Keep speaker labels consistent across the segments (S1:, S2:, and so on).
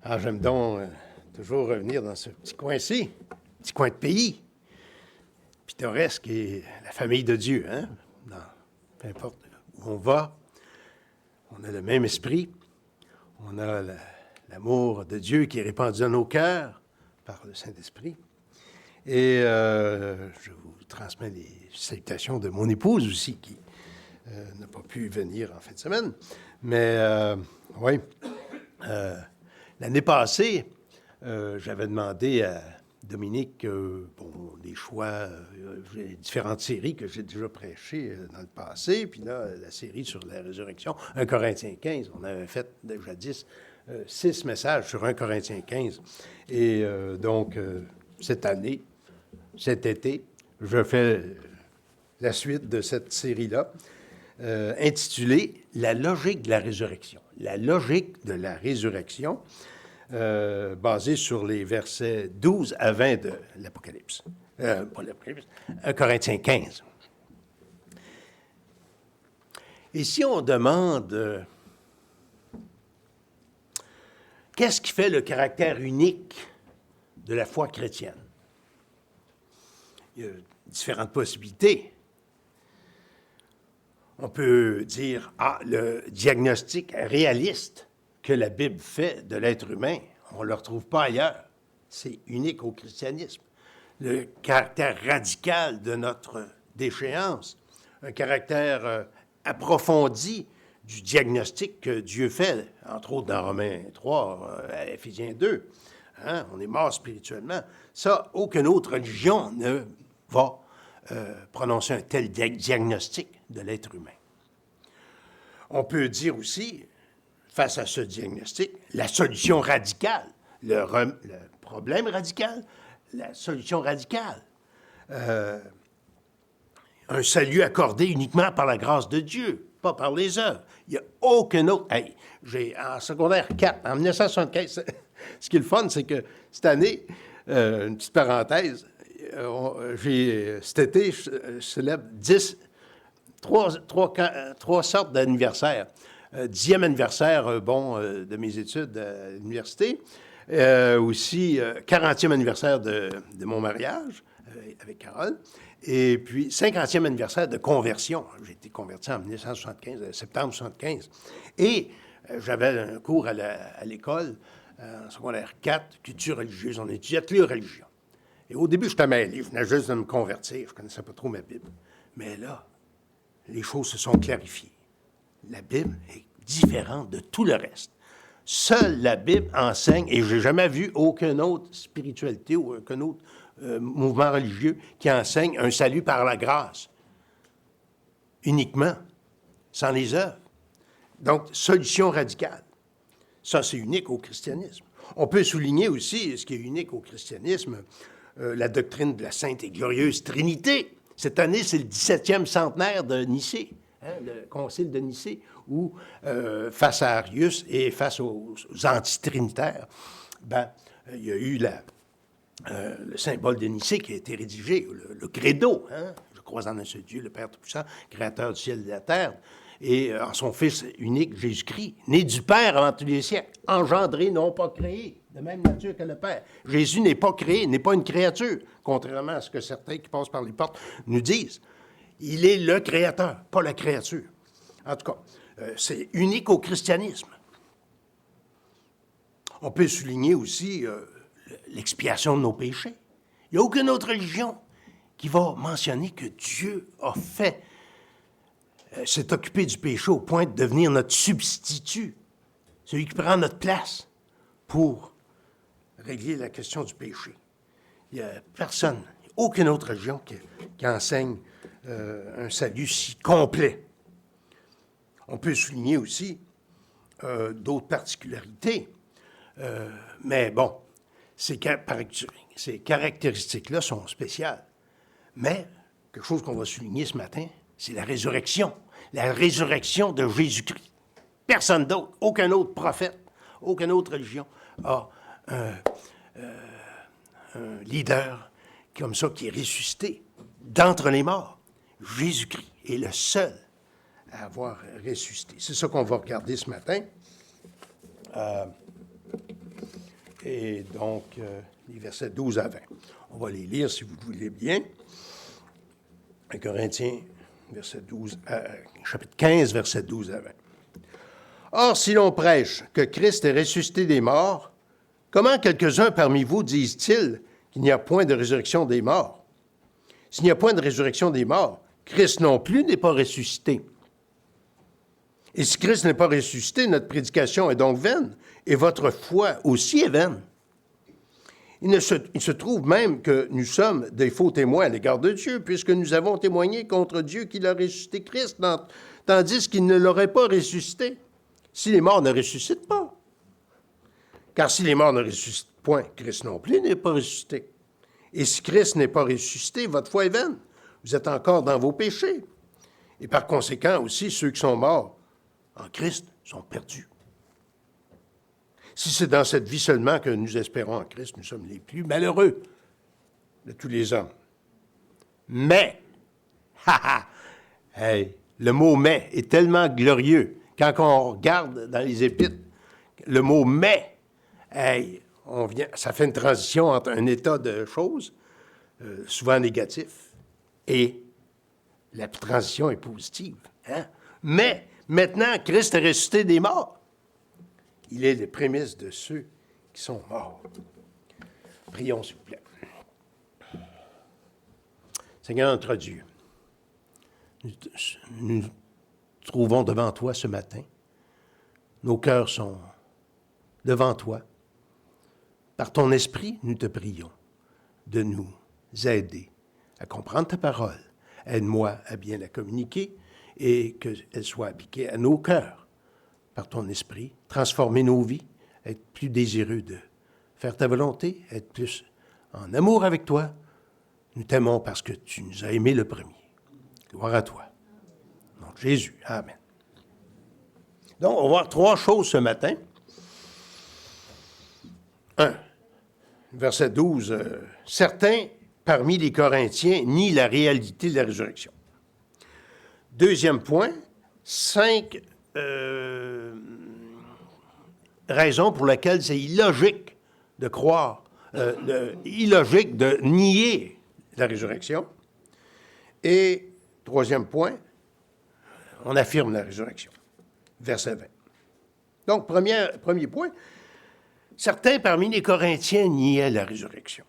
S1: Ah, j'aime donc toujours revenir dans ce petit coin-ci, petit coin de pays, pittoresque et la famille de Dieu, hein? Peu importe où on va, on a le même esprit, on a l'amour de Dieu qui est répandu dans nos cœurs par le Saint-Esprit. Et je vous transmets les salutations de mon épouse aussi, qui n'a pas pu venir en fin de semaine. Mais oui, l'année passée, j'avais demandé à Dominique des choix, différentes séries que j'ai déjà prêchées dans le passé. Puis là, la série sur la résurrection, 1 Corinthiens 15, on avait fait jadis 6 messages sur 1 Corinthiens 15. Et donc, cette année, cet été, je fais la suite de cette série-là, intitulée « La logique de la résurrection ». La logique de la résurrection, basée sur les versets 12 à 20 de l'Apocalypse. Pas l'Apocalypse, 1 Corinthiens 15. Et si on demande qu'est-ce qui fait le caractère unique de la foi chrétienne? Il y a différentes possibilités. On peut dire, le diagnostic réaliste que la Bible fait de l'être humain, on ne le retrouve pas ailleurs. C'est unique au christianisme. Le caractère radical de notre déchéance, un caractère approfondi du diagnostic que Dieu fait, entre autres dans Romains 3, à Éphésiens 2. Hein? On est mort spirituellement. Ça, aucune autre religion ne va prononcer un tel diagnostic de l'être humain. On peut dire aussi, face à ce diagnostic, la solution radicale, le problème radical, la solution radicale. Un salut accordé uniquement par la grâce de Dieu, pas par les œuvres. Il n'y a aucun autre... Hey, en secondaire 4, en 1975, ce qui est le fun, c'est que cette année, une petite parenthèse, cet été, je célèbre 3 sortes d'anniversaires. 10e anniversaire, de mes études à l'université. Aussi, 40e anniversaire de mon mariage avec Carole. Et puis, 50e anniversaire de conversion. J'ai été converti en 1975, septembre 1975. Et j'avais un cours à l'école, en secondaire 4, culture religieuse. On étudiait toutes les religions. Et au début, j'étais mêlé. Je venais juste de me convertir. Je ne connaissais pas trop ma Bible. Mais là, les choses se sont clarifiées. La Bible est différente de tout le reste. Seule la Bible enseigne, et je n'ai jamais vu aucune autre spiritualité ou aucun autre mouvement religieux qui enseigne un salut par la grâce, uniquement, sans les œuvres. Donc, solution radicale. Ça, c'est unique au christianisme. On peut souligner aussi, ce qui est unique au christianisme, la doctrine de la Sainte et Glorieuse Trinité. Cette année, c'est le 17e centenaire de Nicée, hein, le concile de Nicée, où, face à Arius et face aux antitrinitaires, il y a eu le symbole de Nicée qui a été rédigé, le credo, hein, je crois en un seul Dieu, le Père Tout-Puissant, créateur du ciel et de la terre, et en son Fils unique, Jésus-Christ, né du Père avant tous les siècles, engendré, non pas créé, de même nature que le Père. Jésus n'est pas créé, n'est pas une créature, contrairement à ce que certains qui passent par les portes nous disent. Il est le créateur, pas la créature. En tout cas, c'est unique au christianisme. On peut souligner aussi l'expiation de nos péchés. Il n'y a aucune autre religion qui va mentionner que Dieu a fait, s'est occupé du péché au point de devenir notre substitut, celui qui prend notre place pour régler la question du péché. Il n'y a personne, aucune autre religion qui enseigne un salut si complet. On peut souligner aussi d'autres particularités, mais bon, ces caractéristiques-là sont spéciales. Mais quelque chose qu'on va souligner ce matin, c'est la résurrection de Jésus-Christ. Personne d'autre, aucun autre prophète, aucune autre religion a un leader comme ça qui est ressuscité d'entre les morts. Jésus-Christ est le seul à avoir ressuscité. C'est ça qu'on va regarder ce matin. et donc les versets 12 à 20. On va les lire si vous le voulez bien. 1 Corinthiens, chapitre 15, versets 12 à 20. Or, si l'on prêche que Christ est ressuscité des morts, comment quelques-uns parmi vous disent-ils qu'il n'y a point de résurrection des morts? S'il n'y a point de résurrection des morts, Christ non plus n'est pas ressuscité. Et si Christ n'est pas ressuscité, notre prédication est donc vaine, et votre foi aussi est vaine. Il se trouve même que nous sommes des faux témoins à l'égard de Dieu, puisque nous avons témoigné contre Dieu qu'il a ressuscité Christ, tandis qu'il ne l'aurait pas ressuscité, si les morts ne ressuscitent pas. Car si les morts ne ressuscitent point, Christ non plus n'est pas ressuscité. Et si Christ n'est pas ressuscité, votre foi est vaine. Vous êtes encore dans vos péchés. Et par conséquent aussi, ceux qui sont morts en Christ sont perdus. Si c'est dans cette vie seulement que nous espérons en Christ, nous sommes les plus malheureux de tous les hommes. Mais, hey, le mot « mais » est tellement glorieux. Quand on regarde dans les Épîtres, le mot « mais », hey, ça fait une transition entre un état de choses, souvent négatif, et la transition est positive. Hein? Mais, maintenant, Christ est ressuscité des morts. Il est les prémices de ceux qui sont morts. Prions, s'il vous plaît. Seigneur notre Dieu, nous trouvons devant toi ce matin. Nos cœurs sont devant toi. Par ton esprit, nous te prions de nous aider à comprendre ta parole. Aide-moi à bien la communiquer et qu'elle soit appliquée à nos cœurs. Par ton esprit, transformer nos vies, être plus désireux de faire ta volonté, être plus en amour avec toi. Nous t'aimons parce que tu nous as aimés le premier. Gloire à toi. Au nom de Jésus. Amen. Donc, on va voir trois choses ce matin. 1. Verset 12. Certains parmi les Corinthiens nient la réalité de la résurrection. Deuxième point, 5 raison pour laquelle c'est illogique de croire, illogique de nier la résurrection. Et troisième point, on affirme la résurrection. Verset 20. Donc, premier point, certains parmi les Corinthiens niaient la résurrection.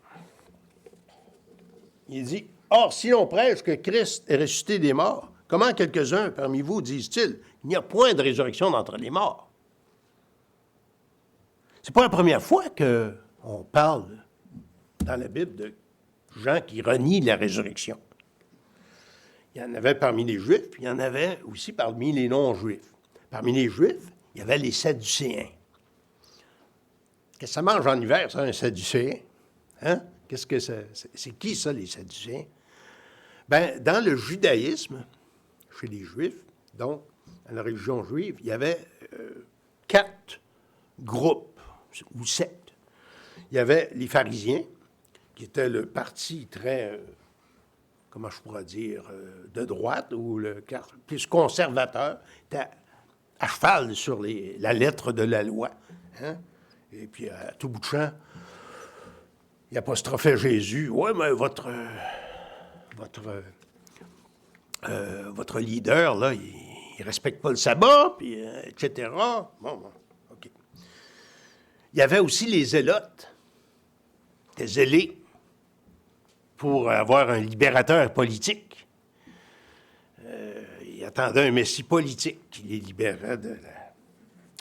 S1: Il dit, « Or, si l'on prêche que Christ est ressuscité des morts, comment quelques-uns parmi vous disent-ils, il n'y a point de résurrection d'entre les morts? » C'est pas la première fois qu'on parle dans la Bible de gens qui renient la résurrection. Il y en avait parmi les Juifs, puis il y en avait aussi parmi les non-Juifs. Parmi les Juifs, il y avait les Sadducéens. Qu'est-ce que ça mange en hiver, ça, un Sadducéen? Hein? Qu'est-ce que c'est qui, ça, les Sadducéens? Bien, dans le judaïsme, chez les Juifs, donc, dans la religion juive, il y avait 4 groupes ou sectes. Il y avait les pharisiens, qui étaient le parti très, comment je pourrais dire, de droite, ou le plus conservateur, était à cheval sur la lettre de la loi. Hein? Et puis, à tout bout de champ, il apostrophait Jésus. « Ouais, mais votre leader, là, il ne respecte pas le sabbat, puis, etc. » Bon, OK. Il y avait aussi les zélotes, des zélés, pour avoir un libérateur politique. Ils attendaient un messie politique qui les libérait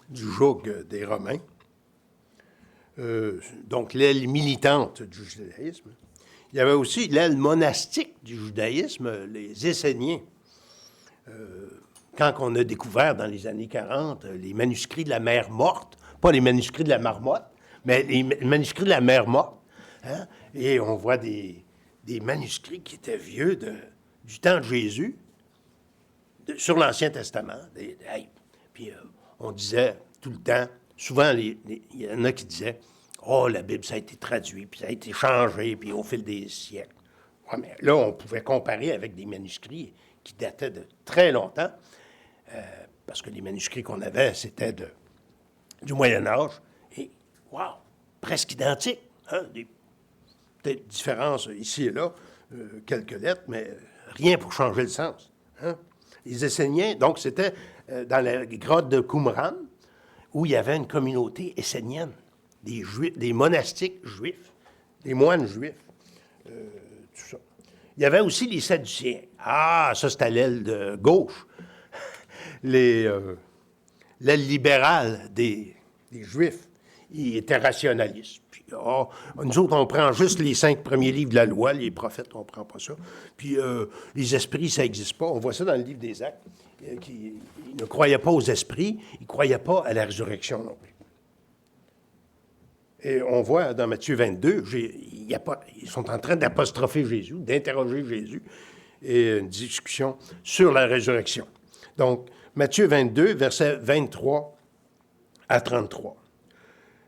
S1: du joug des Romains. Donc, l'aile militante du judaïsme. Il y avait aussi l'aile monastique du judaïsme, les Esséniens. Quand on a découvert dans les années 40 les manuscrits de la mer morte, pas les manuscrits de la marmotte, mais les manuscrits de la mer morte, hein, et on voit des manuscrits qui étaient vieux du temps de Jésus, sur l'Ancien Testament. Puis on disait tout le temps, souvent, il y en a qui disaient, « Oh, la Bible, ça a été traduit, puis ça a été changé, puis au fil des siècles. » Ouais, mais là, on pouvait comparer avec des manuscrits qui dataient de très longtemps, parce que les manuscrits qu'on avait, c'était du Moyen Âge. Et, wow, presque identiques. Hein, peut-être différences ici et là, quelques lettres, mais rien pour changer le sens. Hein. Les Esséniens, donc c'était dans la grotte de Qumran, où il y avait une communauté essénienne, des juifs, des monastiques juifs, des moines juifs, tout ça. Il y avait aussi les Sadducéens. Ah, ça, c'est à l'aile de gauche. L'aile libérale des Juifs. Ils étaient rationalistes. Puis, nous autres, on prend juste les 5 premiers livres de la loi. Les prophètes, on ne prend pas ça. Puis, les esprits, ça n'existe pas. On voit ça dans le livre des Actes. Ils ne croyaient pas aux esprits. Ils ne croyaient pas à la résurrection non plus. Et on voit dans Matthieu 22, ils sont en train d'apostropher Jésus, d'interroger Jésus, et une discussion sur la résurrection. Donc, Matthieu 22, versets 23 à 33.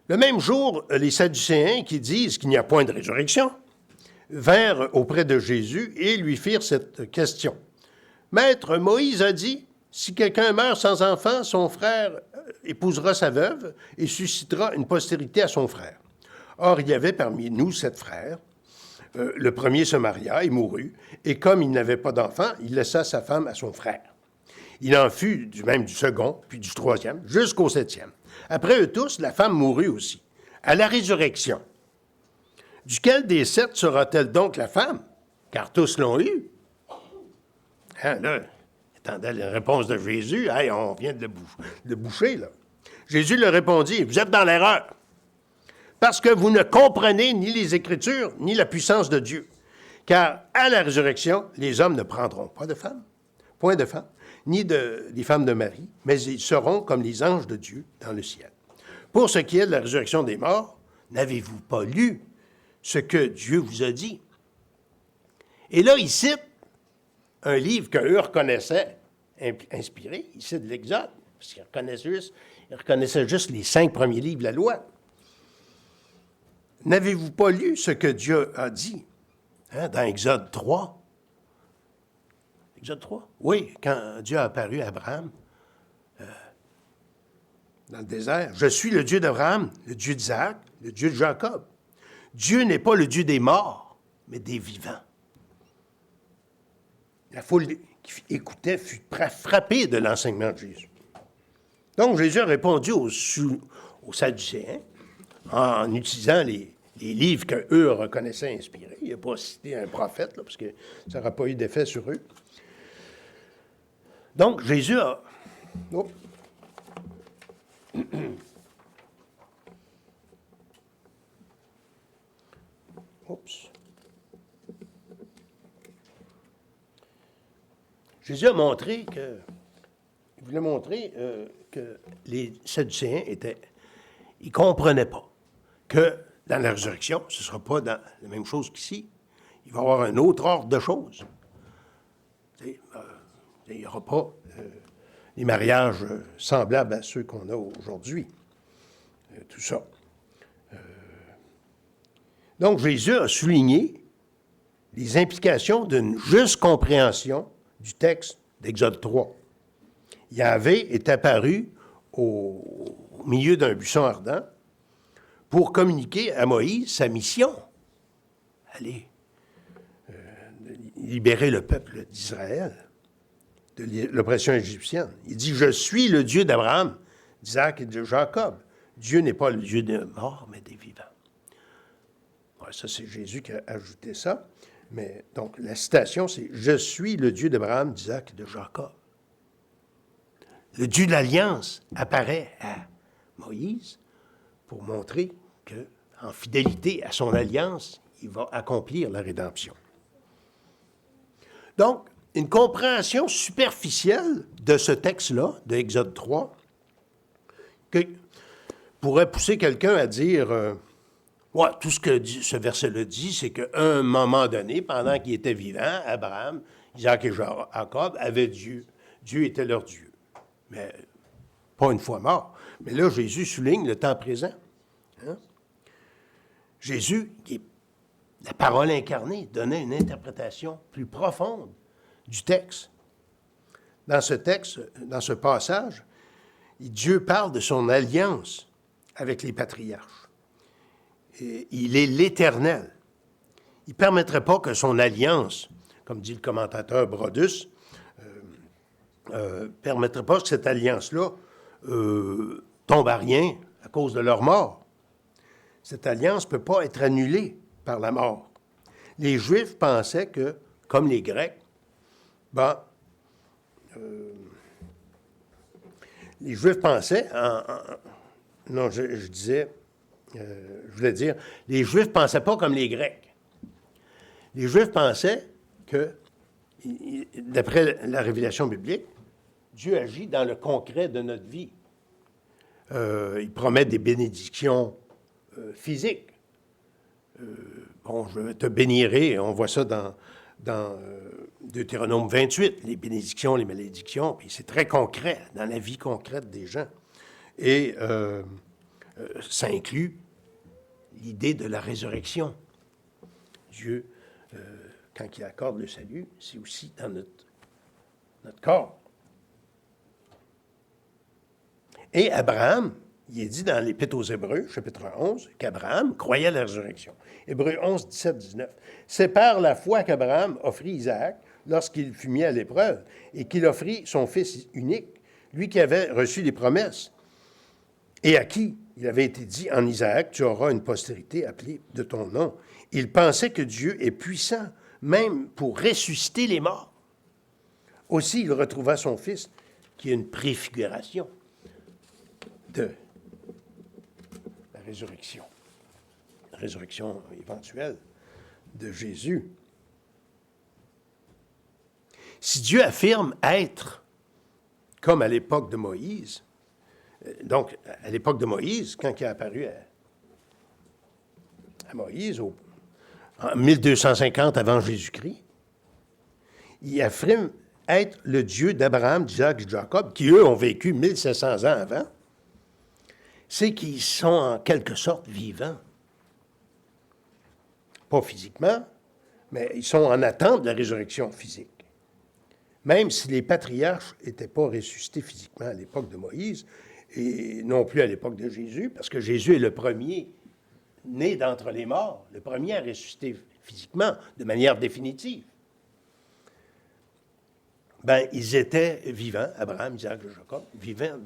S1: Le même jour, les Sadducéens, qui disent qu'il n'y a point de résurrection, vinrent auprès de Jésus et lui firent cette question. « Maître, Moïse a dit, si quelqu'un meurt sans enfant, son frère épousera sa veuve et suscitera une postérité à son frère. Or, il y avait parmi nous 7 frères. Le premier se maria et mourut, et comme il n'avait pas d'enfant, il laissa sa femme à son frère. Il en fut même du second, puis du troisième, jusqu'au 7e. Après eux tous, la femme mourut aussi. À la résurrection, duquel des 7 sera-t-elle donc la femme? Car tous l'ont eu. Hein, là, attendez la réponse de Jésus. Hey, on vient de le boucher, là. Jésus leur répondit, « Vous êtes dans l'erreur, parce que vous ne comprenez ni les Écritures, ni la puissance de Dieu. Car à la résurrection, les hommes ne prendront pas de femmes, point de femmes, ni les femmes de Marie, mais ils seront comme les anges de Dieu dans le ciel. Pour ce qui est de la résurrection des morts, n'avez-vous pas lu ce que Dieu vous a dit? » Et là, il cite un livre qu'eux reconnaissaient inspiré, il cite l'Exode, parce qu'ils reconnaissaient juste les 5 premiers livres de la loi. N'avez-vous pas lu ce que Dieu a dit dans Exode 3? Exode 3? Oui, quand Dieu a apparu à Abraham dans le désert. « Je suis le Dieu d'Abraham, le Dieu d'Isaac, le Dieu de Jacob. Dieu n'est pas le Dieu des morts, mais des vivants. » La foule qui écoutait fut frappée de l'enseignement de Jésus. Donc, Jésus a répondu aux Sadducéens en utilisant les livres qu'eux reconnaissaient inspirés. Il n'a pas cité un prophète, là, parce que ça n'aura pas eu d'effet sur eux. Donc, Jésus a... Oh. Oups. Jésus a montré il voulait montrer que les Sadducéens ils ne comprenaient pas que dans la résurrection, ce ne sera pas dans la même chose qu'ici. Il va y avoir un autre ordre de choses. Il n'y aura pas les mariages semblables à ceux qu'on a aujourd'hui. Tout ça. Donc, Jésus a souligné les implications d'une juste compréhension du texte d'Exode 3. Yahvé est apparu au milieu d'un buisson ardent pour communiquer à Moïse sa mission. Allez, libérer le peuple d'Israël de l'oppression égyptienne. Il dit, « Je suis le Dieu d'Abraham, d'Isaac et de Jacob. » Dieu n'est pas le Dieu des morts, mais des vivants. Ouais, ça, c'est Jésus qui a ajouté ça. Mais donc, la citation, c'est « Je suis le Dieu d'Abraham, d'Isaac et de Jacob. » Le Dieu de l'Alliance apparaît à Moïse pour montrer qu'en fidélité à son alliance, il va accomplir la rédemption. Donc, une compréhension superficielle de ce texte-là, de Exode 3, pourrait pousser quelqu'un à dire ouais, tout ce que ce verset-là dit, c'est qu'à un moment donné, pendant qu'il était vivant, Abraham, Isaac et Jacob avaient Dieu. Dieu était leur Dieu. Mais pas une fois mort. Mais là, Jésus souligne le temps présent. Hein? Jésus, qui est la parole incarnée, donnait une interprétation plus profonde du texte. Dans ce texte, dans ce passage, Dieu parle de son alliance avec les patriarches. il est l'Éternel. Il ne permettrait pas que son alliance, comme dit le commentateur Brodus, permettrait pas que cette alliance-là tombe à rien à cause de leur mort. Cette alliance ne peut pas être annulée par la mort. Les Juifs pensaient que, comme les Grecs, les Juifs pensaient, les Juifs ne pensaient pas comme les Grecs. Les Juifs pensaient que, d'après la révélation biblique, Dieu agit dans le concret de notre vie. Il promet des bénédictions physiques. Je te bénirai, on voit ça dans Deutéronome 28, les bénédictions, les malédictions, puis c'est très concret, dans la vie concrète des gens. Et ça inclut l'idée de la résurrection. Dieu, quand il accorde le salut, c'est aussi dans notre corps. Et Abraham, il est dit dans l'Épître aux Hébreux, chapitre 11, qu'Abraham croyait à la résurrection. Hébreux 11, 17, 19. C'est par la foi qu'Abraham offrit Isaac lorsqu'il fut mis à l'épreuve et qu'il offrit son fils unique, lui qui avait reçu les promesses et à qui il avait été dit en Isaac, tu auras une postérité appelée de ton nom. Il pensait que Dieu est puissant, même pour ressusciter les morts. Aussi, il retrouva son fils, qui est une préfiguration de la résurrection éventuelle de Jésus. Si Dieu affirme être comme à l'époque de Moïse, donc à l'époque de Moïse, quand il a apparu à Moïse, en 1250 avant Jésus-Christ, il affirme être le Dieu d'Abraham, d'Isaac et de Jacob, qui eux ont vécu 1700 ans avant, c'est qu'ils sont en quelque sorte vivants. Pas physiquement, mais ils sont en attente de la résurrection physique. Même si les patriarches n'étaient pas ressuscités physiquement à l'époque de Moïse, et non plus à l'époque de Jésus, parce que Jésus est le premier né d'entre les morts, le premier à ressusciter physiquement, de manière définitive. Ils étaient vivants, Abraham, Isaac et Jacob, vivants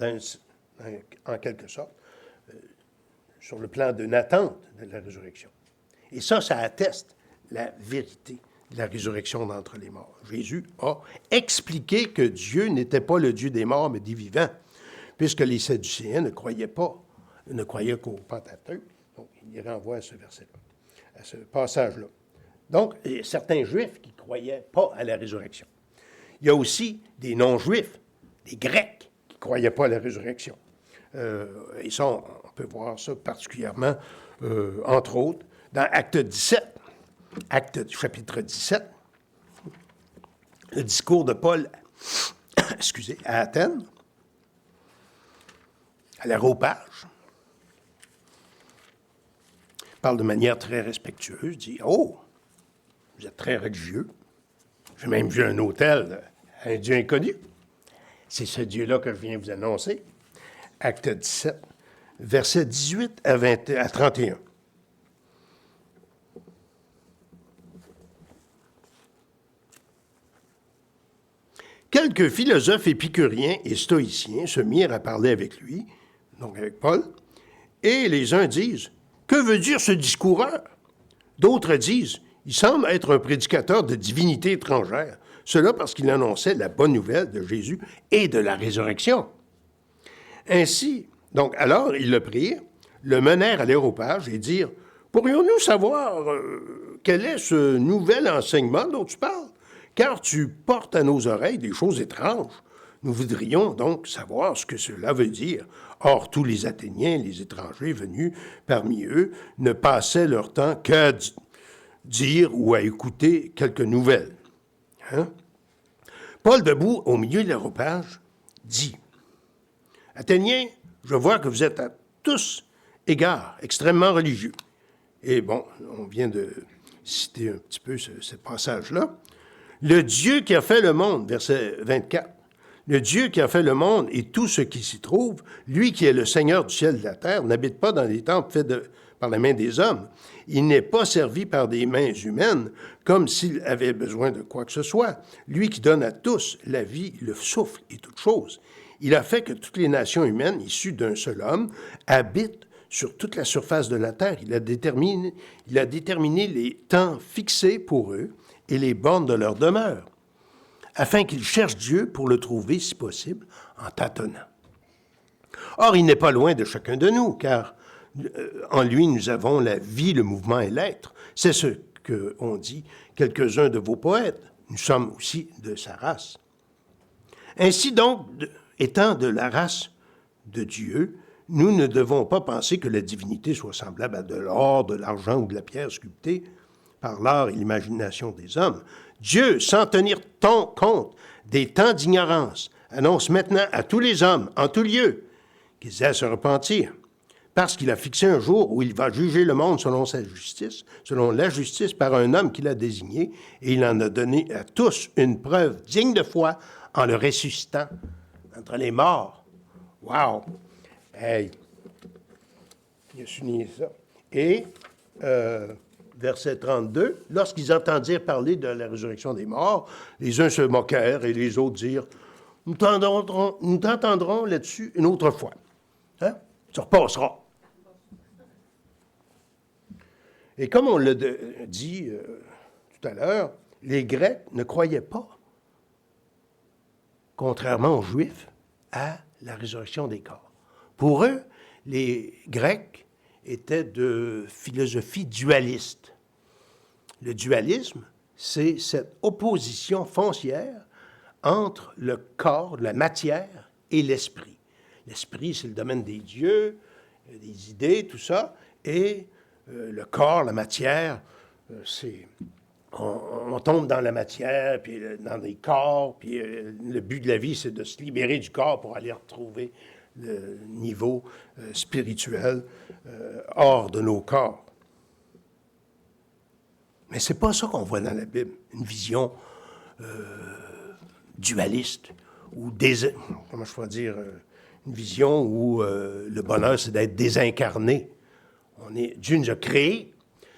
S1: en quelque sorte, sur le plan d'une attente de la résurrection. Et ça atteste la vérité de la résurrection d'entre les morts. Jésus a expliqué que Dieu n'était pas le Dieu des morts, mais des vivants, puisque les Sadducéens ne croyaient qu'au Pentateuque. Donc, il les renvoie à ce verset-là, à ce passage-là. Donc, il y a certains Juifs qui ne croyaient pas à la résurrection. Il y a aussi des non-Juifs, des Grecs, qui ne croyaient pas à la résurrection. Et ça, on peut voir ça particulièrement, entre autres, dans Acte 17, Acte du chapitre 17, le discours de Paul, à Athènes, à l'aréopage. Il parle de manière très respectueuse, dit « Oh, vous êtes très religieux. J'ai même vu un autel à un Dieu inconnu. C'est ce Dieu-là que je viens vous annoncer. » Acte 17, versets 18 à 31. Quelques philosophes épicuriens et stoïciens se mirent à parler avec lui, donc avec Paul, et les uns disent « Que veut dire ce discoureur? » D'autres disent « Il semble être un prédicateur de divinités étrangères, cela parce qu'il annonçait la bonne nouvelle de Jésus et de la résurrection. » Ainsi, donc, alors ils le prirent, le menèrent à l'aréopage et dirent « Pourrions-nous savoir quel est ce nouvel enseignement dont tu parles? Car tu portes à nos oreilles des choses étranges. Nous voudrions donc savoir ce que cela veut dire. Or, tous les Athéniens, les étrangers venus parmi eux, ne passaient leur temps qu'à dire ou à écouter quelques nouvelles. Hein? Paul, debout au milieu de l'aréopage, dit « Athéniens, je vois que vous êtes à tous égards extrêmement religieux. » Et bon, on vient de citer un petit peu ce passage-là. « Le Dieu qui a fait le monde, verset 24, Le Dieu qui a fait le monde et tout ce qui s'y trouve, lui qui est le Seigneur du ciel et de la terre, n'habite pas dans les temples faits par la main des hommes. Il n'est pas servi par des mains humaines, comme s'il avait besoin de quoi que ce soit. Lui qui donne à tous la vie, le souffle et toutes choses. Il a fait que toutes les nations humaines, issues d'un seul homme, habitent sur toute la surface de la terre. Il a déterminé les temps fixés pour eux et les bornes de leur demeure, afin qu'ils cherchent Dieu pour le trouver, si possible, en tâtonnant. Or, il n'est pas loin de chacun de nous, car en lui, nous avons la vie, le mouvement et l'être. C'est ce qu'ont dit quelques-uns de vos poètes. Nous sommes aussi de sa race. Ainsi donc, étant de la race de Dieu, nous ne devons pas penser que la divinité soit semblable à de l'or, de l'argent ou de la pierre sculptée par l'art et l'imagination des hommes. Dieu, sans tenir compte des temps d'ignorance, annonce maintenant à tous les hommes, en tout lieu, qu'ils aient à se repentir, parce qu'il a fixé un jour où il va juger le monde selon sa justice, selon la justice par un homme qu'il a désigné, et il en a donné à tous une preuve digne de foi en le ressuscitant entre les morts. Wow! Hey! Il a souligné ça. Et, verset 32, lorsqu'ils entendirent parler de la résurrection des morts, les uns se moquèrent et les autres dirent, nous t'entendrons là-dessus une autre fois. Hein? Tu repasseras. Et comme on l'a dit tout à l'heure, les Grecs ne croyaient pas, contrairement aux Juifs, à la résurrection des corps. Pour eux, les Grecs étaient de philosophie dualiste. Le dualisme, c'est cette opposition foncière entre le corps, la matière et l'esprit. L'esprit, c'est le domaine des dieux, des idées, tout ça, et le corps, la matière, c'est... On tombe dans la matière, puis dans des corps, puis le but de la vie, c'est de se libérer du corps pour aller retrouver le niveau spirituel hors de nos corps. Mais c'est pas ça qu'on voit dans la Bible, une vision dualiste, ou comment je pourrais dire, une vision où le bonheur, c'est d'être désincarné. Dieu nous a créés.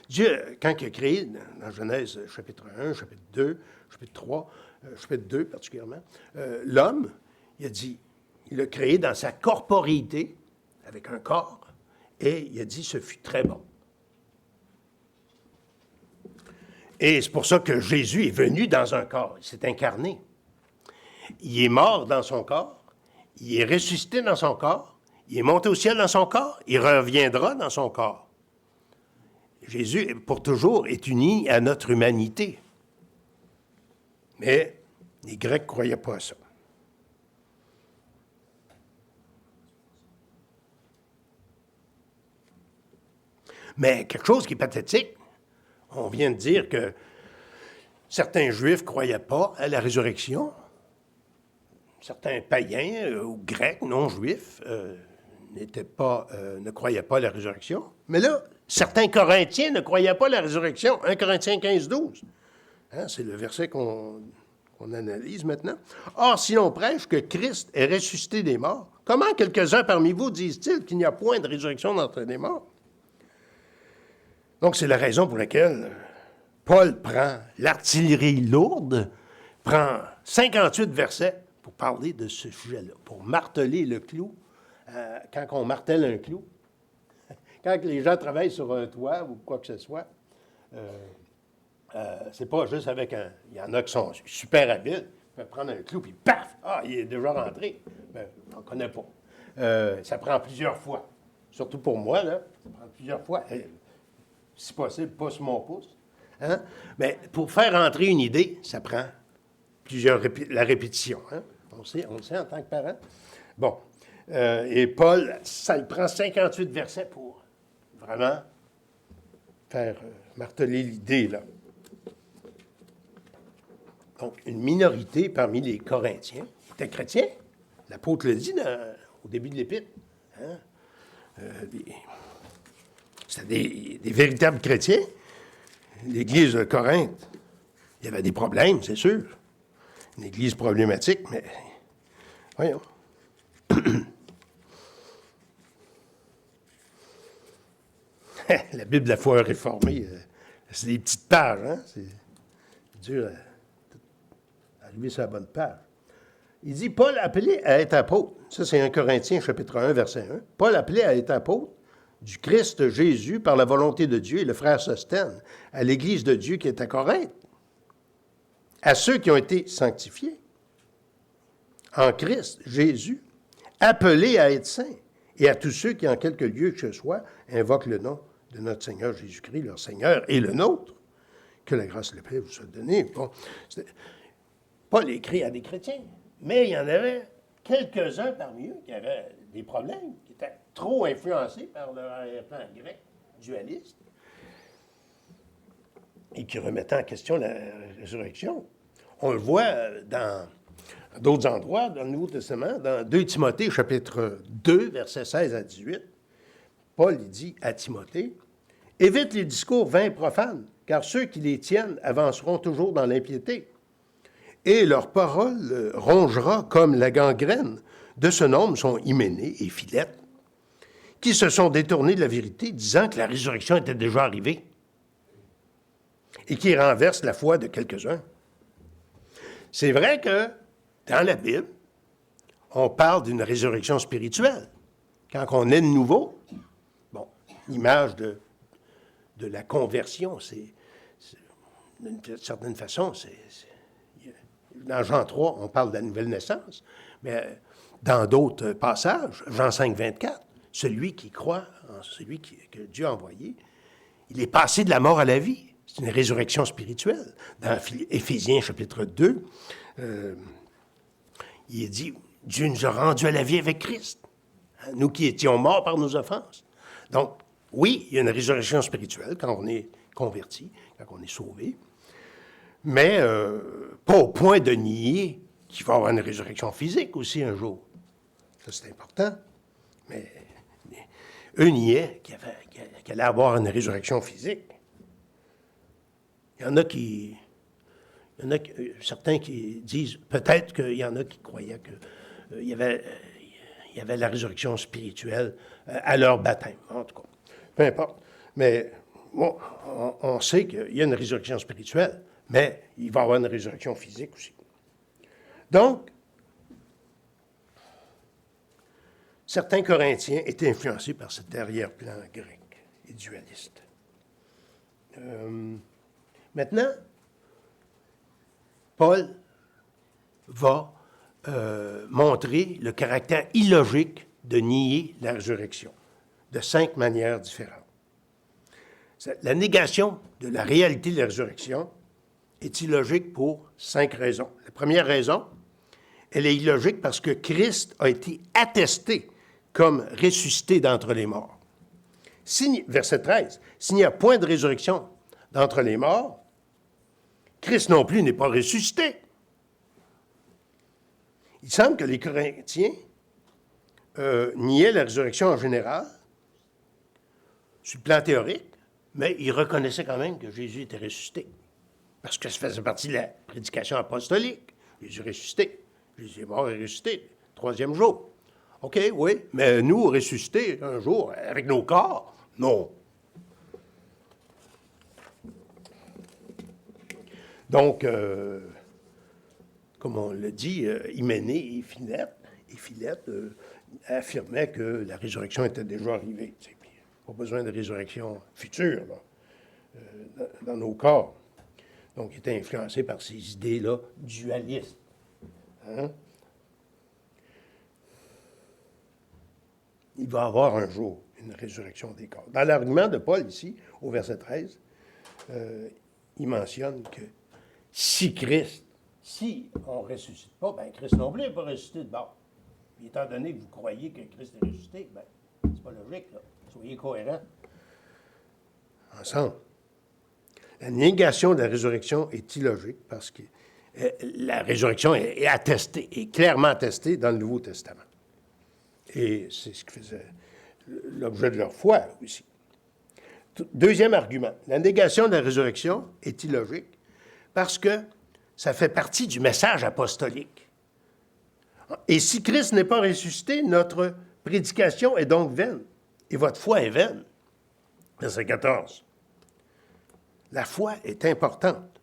S1: Dieu, quand il a créé, dans Genèse chapitre 1, chapitre 2, chapitre 3, chapitre 2 particulièrement, l'homme, il a dit, il l'a créé dans sa corporéité, avec un corps, et il a dit, ce fut très bon. Et c'est pour ça que Jésus est venu dans un corps, il s'est incarné. Il est mort dans son corps, il est ressuscité dans son corps, il est monté au ciel dans son corps, il reviendra dans son corps. Jésus, pour toujours, est uni à notre humanité. Mais les Grecs ne croyaient pas à ça. Mais quelque chose qui est pathétique, on vient de dire que certains Juifs ne croyaient pas à la résurrection. Certains païens ou Grecs non-juifs ne croyaient pas à la résurrection. Mais là, certains Corinthiens ne croyaient pas à la résurrection. 1 Corinthiens 15, 12. Hein, c'est le verset qu'on analyse maintenant. Or, si l'on prêche que Christ est ressuscité des morts, comment quelques-uns parmi vous disent-ils qu'il n'y a point de résurrection d'entre les morts? Donc, c'est la raison pour laquelle Paul prend l'artillerie lourde, prend 58 versets pour parler de ce sujet-là, pour marteler le clou. Quand on martèle un clou, quand les gens travaillent sur un toit ou quoi que ce soit, c'est pas juste avec un... Il y en a qui sont super habiles. Ils peuvent prendre un clou, puis paf! Ah, il est déjà rentré. Ben, on ne connaît pas. Ça prend plusieurs fois. Surtout pour moi, là. Ça prend plusieurs fois. Si possible, pas sur mon pouce. Hein? Mais pour faire rentrer une idée, ça prend la répétition. Hein? On le sait en tant que parent. Bon. Et Paul, ça lui prend 58 versets pour vraiment faire marteler l'idée, là. Donc, une minorité parmi les Corinthiens étaient chrétiens. L'apôtre le dit au début de l'Épître. Hein? C'était des véritables chrétiens. L'Église de Corinthe, il y avait des problèmes, c'est sûr. Une Église problématique, mais Voyons. La Bible de la foi réformée, c'est des petites pages, hein? C'est dur à arriver sur la bonne page. Il dit, Paul appelé à être apôtre, ça c'est 1 Corinthiens chapitre 1, verset 1, Paul appelé à être apôtre du Christ Jésus par la volonté de Dieu, et le frère Sosthène, à l'Église de Dieu qui est à Corinthe, à ceux qui ont été sanctifiés en Christ Jésus, appelés à être saints, et à tous ceux qui, en quelque lieu que ce soit, invoquent le nom de notre Seigneur Jésus-Christ, leur Seigneur et le nôtre. Que la grâce et la paix vous soit donnée. Bon, Paul écrit à des chrétiens, mais il y en avait quelques-uns parmi eux qui avaient des problèmes, qui étaient trop influencés par leur arrière-plan grec dualiste et qui remettaient en question la résurrection. On le voit dans d'autres endroits dans le Nouveau Testament, dans 2 Timothée, chapitre 2, versets 16 à 18. Paul dit à Timothée, « Évite les discours vains et profanes, car ceux qui les tiennent avanceront toujours dans l'impiété. Et leur parole rongera comme la gangrène. De ce nombre sont Hyménée et Philette, qui se sont détournés de la vérité, disant que la résurrection était déjà arrivée, et qui renversent la foi de quelques-uns. » C'est vrai que dans la Bible, on parle d'une résurrection spirituelle. Quand on est de nouveau, bon, l'image de la conversion, c'est d'une certaine façon, dans Jean 3, on parle de la nouvelle naissance, mais dans d'autres passages, Jean 5, 24, celui qui croit en celui que Dieu a envoyé, il est passé de la mort à la vie. C'est une résurrection spirituelle. Dans Éphésiens chapitre 2, il est dit, Dieu nous a rendus à la vie avec Christ, nous qui étions morts par nos offenses. Donc, oui, il y a une résurrection spirituelle quand on est converti, quand on est sauvé, mais pas au point de nier qu'il va y avoir une résurrection physique aussi un jour. Ça, c'est important. Mais eux niaient qu'il allait avoir une résurrection physique. Il y en a certains qui disent, peut-être qu'il y en a qui croyaient qu'il y avait la résurrection spirituelle à leur baptême, en tout cas. Peu importe. Mais bon, on sait qu'il y a une résurrection spirituelle, mais il va y avoir une résurrection physique aussi. Donc, certains Corinthiens étaient influencés par cet arrière-plan grec et dualiste. Maintenant, Paul va montrer le caractère illogique de nier la résurrection de 5 manières différentes. La négation de la réalité de la résurrection est illogique pour 5 raisons. La première raison, elle est illogique parce que Christ a été attesté comme ressuscité d'entre les morts. Verset 13, s'il n'y a point de résurrection d'entre les morts, Christ non plus n'est pas ressuscité. Il semble que les Corinthiens niaient la résurrection en général, sur le plan théorique, mais ils reconnaissaient quand même que Jésus était ressuscité. Parce que ça faisait partie de la prédication apostolique. Jésus est ressuscité. Jésus est mort et ressuscité, 3e jour. OK, oui, mais nous, ressuscités un jour, avec nos corps, non. Donc, comme on le dit, Hyménée et Philette affirmaient que la résurrection était déjà arrivée. Pas besoin de résurrection future là, dans nos corps. Donc, il était influencé par ces idées-là dualistes. Hein? Il va y avoir un jour une résurrection des corps. Dans l'argument de Paul ici, au verset 13, il mentionne que si on ne ressuscite pas, bien Christ non plus n'est pas ressuscité de bord. Puis étant donné que vous croyez que Christ est ressuscité, bien, c'est pas logique, là. Soyez cohérents. Ensemble. La négation de la résurrection est illogique parce que la résurrection est attestée, est clairement attestée dans le Nouveau Testament. Et c'est ce qui faisait l'objet de leur foi aussi. Deuxième argument, la négation de la résurrection est illogique parce que ça fait partie du message apostolique. Et si Christ n'est pas ressuscité, notre prédication est donc vaine. Et votre foi est vaine. Verset 14. La foi est importante.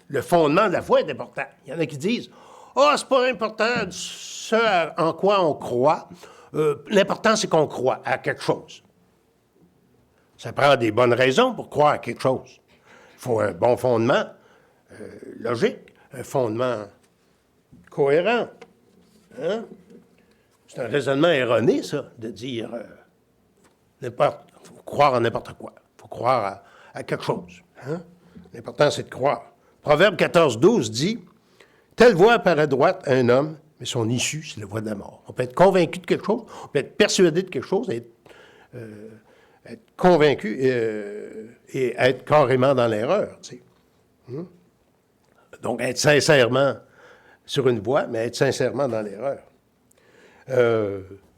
S1: Le fondement de la foi est important. Il y en a qui disent « Ah, c'est pas important ce en quoi on croit. L'important, c'est qu'on croit à quelque chose. » Ça prend des bonnes raisons pour croire à quelque chose. Il faut un bon fondement logique, un fondement cohérent. Hein? C'est un raisonnement erroné, ça, de dire faut croire en n'importe quoi. Il faut croire à quelque chose. Hein? L'important, c'est de croire. Proverbe 14, 12 dit « Telle voie paraît droite à un homme, mais son issue, c'est la voie de la mort. » On peut être convaincu de quelque chose, on peut être persuadé de quelque chose, être convaincu et être carrément dans l'erreur. Tu sais. Donc, être sincèrement sur une voie, mais être sincèrement dans l'erreur.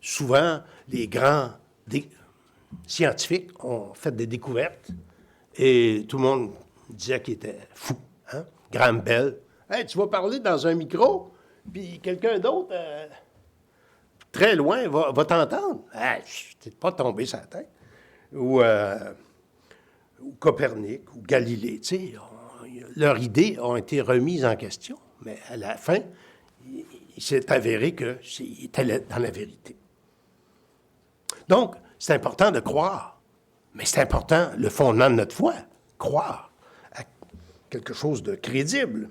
S1: Souvent, les grands scientifiques ont fait des découvertes et tout le monde disait qu'il était fou. Hein? Graham Bell. Hey, tu vas parler dans un micro, puis quelqu'un d'autre, très loin, va t'entendre. Hey, tu n'es pas tombé sur la tête. Ou Copernic, ou Galilée. Tu sais, leurs idées ont été remises en question, mais à la fin, il s'est avéré qu'il était dans la vérité. Donc, c'est important de croire, mais c'est important, le fondement de notre foi, croire à quelque chose de crédible.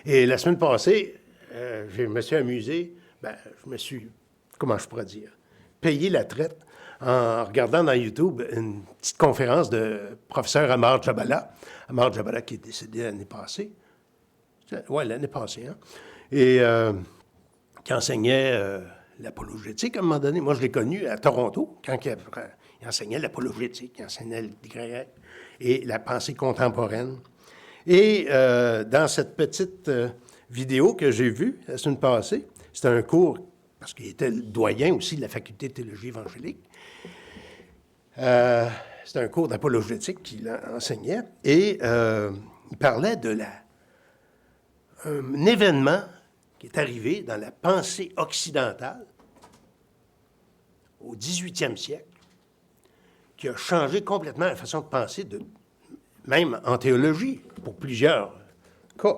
S1: Et la semaine passée, je me suis amusé, je me suis, comment je pourrais dire, payé la traite en regardant dans YouTube une petite conférence de professeur Amar Jabala. Amar Jabala qui est décédé l'année passée. Oui, l'année passée, hein? Et qui enseignait l'apologétique à un moment donné. Moi, je l'ai connu à Toronto, quand il enseignait l'apologétique, il enseignait le grec et la pensée contemporaine. Et dans cette petite vidéo que j'ai vue la semaine passée, c'était un cours, parce qu'il était le doyen aussi de la faculté de théologie évangélique. C'était un cours d'apologétique qu'il enseignait, et il parlait de un événement qui est arrivé dans la pensée occidentale au 18e siècle, qui a changé complètement la façon de penser, même en théologie, pour plusieurs cas.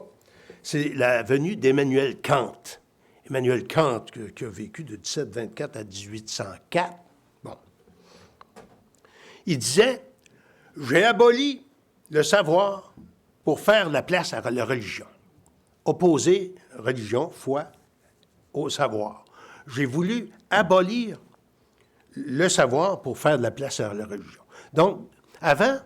S1: C'est la venue d'Emmanuel Kant. Emmanuel Kant, qui a vécu de 1724 à 1804. Bon. Il disait « J'ai aboli le savoir pour faire la place à la religion. Opposer religion, foi, au savoir. J'ai voulu abolir le savoir pour faire de la place à la religion. » Donc, avant,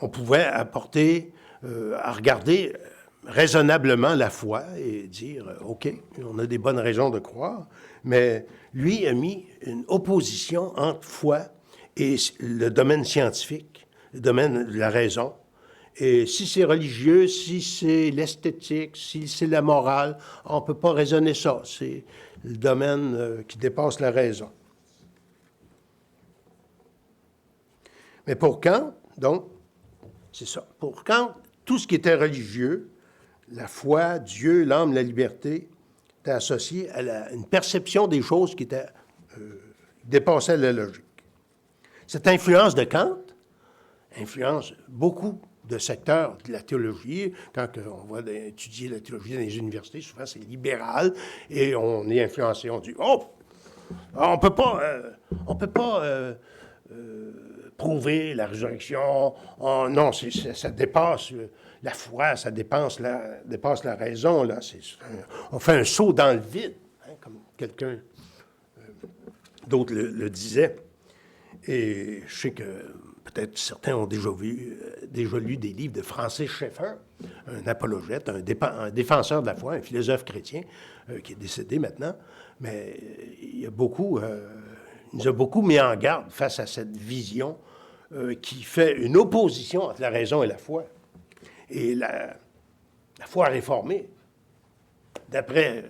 S1: on pouvait apporter, à regarder raisonnablement la foi et dire, OK, on a des bonnes raisons de croire, mais lui a mis une opposition entre foi et le domaine scientifique, le domaine de la raison. Et si c'est religieux, si c'est l'esthétique, si c'est la morale, on ne peut pas raisonner ça. C'est le domaine qui dépasse la raison. Mais pour Kant, donc, c'est ça. Pour Kant, tout ce qui était religieux, la foi, Dieu, l'âme, la liberté, était associé à une perception des choses qui dépassait la logique. Cette influence de Kant influence beaucoup de secteurs de la théologie. Quand on va étudier la théologie dans les universités, souvent c'est libéral et on est influencé. On dit « Oh, on peut pas prouver la résurrection. Oh, non, ça dépasse la foi, ça dépasse la raison. Là. On fait un saut dans le vide, hein, comme quelqu'un d'autre le disait. Et je sais que peut-être certains ont déjà lu des livres de Francis Schaeffer, un apologète, un défenseur de la foi, un philosophe chrétien qui est décédé maintenant. Mais il nous a beaucoup mis en garde face à cette vision qui fait une opposition entre la raison et la foi. Et la foi réformée, d'après